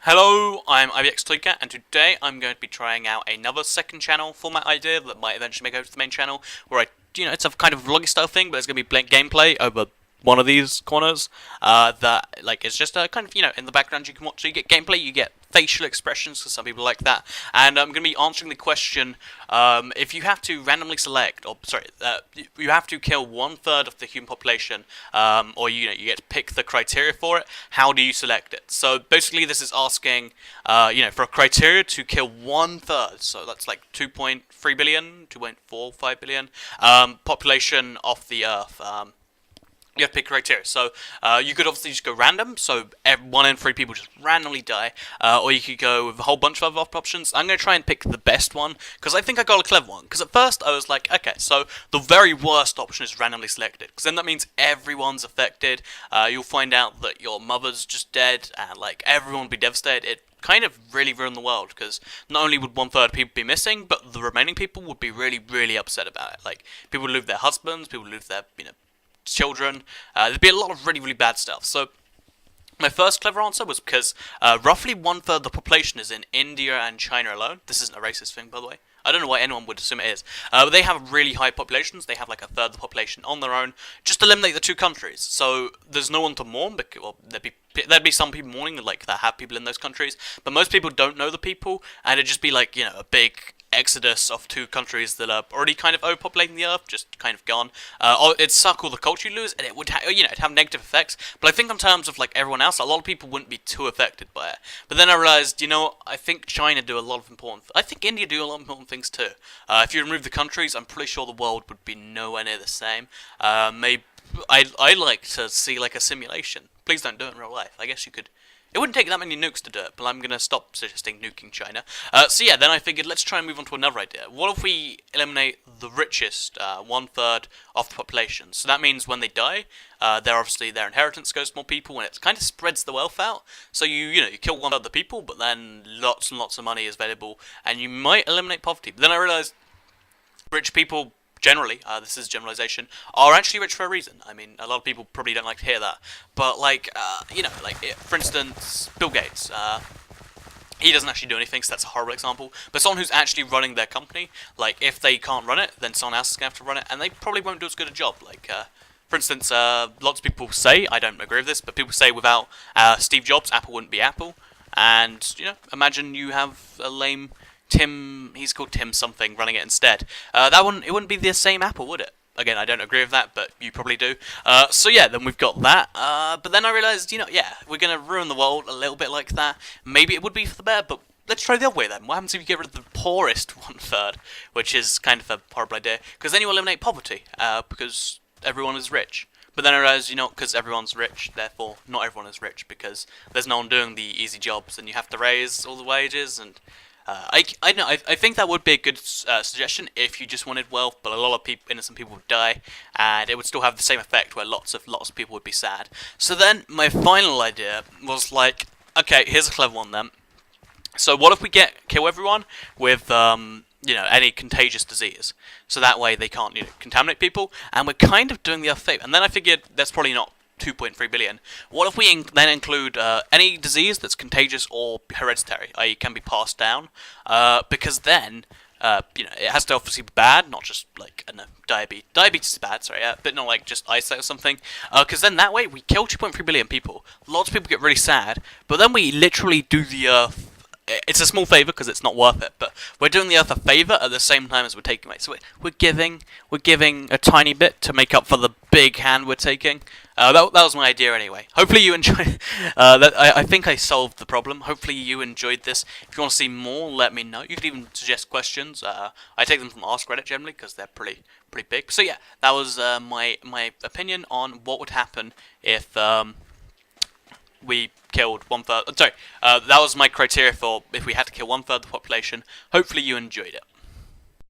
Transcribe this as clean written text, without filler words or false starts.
Hello, I'm IBX Toycat, and today I'm going to be trying out another second channel format idea that might eventually make over to the main channel, where it's a kind of vloggy style thing, but there's going to be gameplay over one of these corners, it's just a kind of, in the background you can watch, so you get gameplay, you get facial expressions, because some people like that, and I'm going to be answering the question, if you have to randomly select, you have to kill 1/3 of the human population, or you get to pick the criteria for it, how do you select it? So basically this is asking, for a criteria to kill 1/3, so that's like 2.3 billion, 2.45 billion, population of the Earth, you have to pick criteria. So you could obviously just go random, so 1 in 3 people just randomly die, or you could go with a whole bunch of other options. I'm going to try and pick the best one, because I think I got a clever one. Because at first I was like, okay, so the very worst option is randomly selected, because then that means everyone's affected. You'll find out that your mother's just dead, and like everyone will be devastated. It kind of really ruin the world, because not only would 1/3 of people be missing, but the remaining people would be really, really upset about it. Like, people would lose their husbands, people would lose their, children. There'd be a lot of really, really bad stuff. So my first clever answer was because roughly 1/3 of the population is in India and China alone. This isn't a racist thing, by the way. I don't know why anyone would assume it is. But they have really high populations. They have like 1/3 of the population on their own. Just eliminate the two countries. So there's no one to mourn. Because, well, there'd be some people mourning, like, that have people in those countries. But most people don't know the people. And it'd just be like, a big exodus of two countries that are already kind of overpopulating the Earth, just kind of gone. It'd suck all the culture you lose, and it would it'd have negative effects. But I think in terms of like everyone else, a lot of people wouldn't be too affected by it. But then I realized, I think China do a lot of important. I think India do a lot of important things too. If you remove the countries, I'm pretty sure the world would be nowhere near the same. Maybe I like to see like a simulation. Please don't do it in real life. I guess you could. It wouldn't take that many nukes to do it, but I'm going to stop suggesting nuking China. So yeah, then I figured let's try and move on to another idea. What if we eliminate the richest 1/3 of the population? So that means when they die, their inheritance goes to more people, and it kind of spreads the wealth out. So you kill 1/3 of the people, but then lots and lots of money is available, and you might eliminate poverty. But then I realized rich people generally, this is generalization, are actually rich for a reason. I mean, a lot of people probably don't like to hear that, but for instance, Bill Gates, he doesn't actually do anything, so that's a horrible example, but someone who's actually running their company, like, if they can't run it, then someone else is going to have to run it, and they probably won't do as good a job. Like, for instance, lots of people say, I don't agree with this, but people say without Steve Jobs, Apple wouldn't be Apple, and, imagine you have a lame Tim, he's called Tim something, running it instead. It wouldn't be the same Apple, would it? Again, I don't agree with that, but you probably do. So yeah, then we've got that. But then I realized, we're going to ruin the world a little bit like that. Maybe it would be for the better, but let's try the other way then. What happens if you get rid of the poorest 1/3, which is kind of a horrible idea? Because then you eliminate poverty, because everyone is rich. But then I realized, because everyone's rich, therefore not everyone is rich, because there's no one doing the easy jobs, and you have to raise all the wages, and I think that would be a good suggestion if you just wanted wealth, but a lot of innocent people would die, and it would still have the same effect where lots of people would be sad. So then my final idea was like, okay, here's a clever one then. So what if we kill everyone with any contagious disease, so that way they can't contaminate people, and we're kind of doing the other favor. And then I figured that's probably not 2.3 billion. What if we then include any disease that's contagious or hereditary, i.e. can be passed down, because then, it has to obviously be bad, not just like, diabetes. Diabetes is bad, sorry, but not like just eyesight or something, because then that way we kill 2.3 billion people, lots of people get really sad, but then we literally do the Earth. It's a small favour because it's not worth it, but we're doing the Earth a favour at the same time as we're taking away. So we're giving a tiny bit to make up for the big hand we're taking. That was my idea anyway. Hopefully you enjoyed that. I think I solved the problem. Hopefully you enjoyed this. If you want to see more, let me know. You can even suggest questions. I take them from Ask Reddit generally because they're pretty big. So yeah, that was my opinion on what would happen if we killed 1/3. Sorry, that was my criteria for if we had to kill 1/3 of the population. Hopefully you enjoyed it.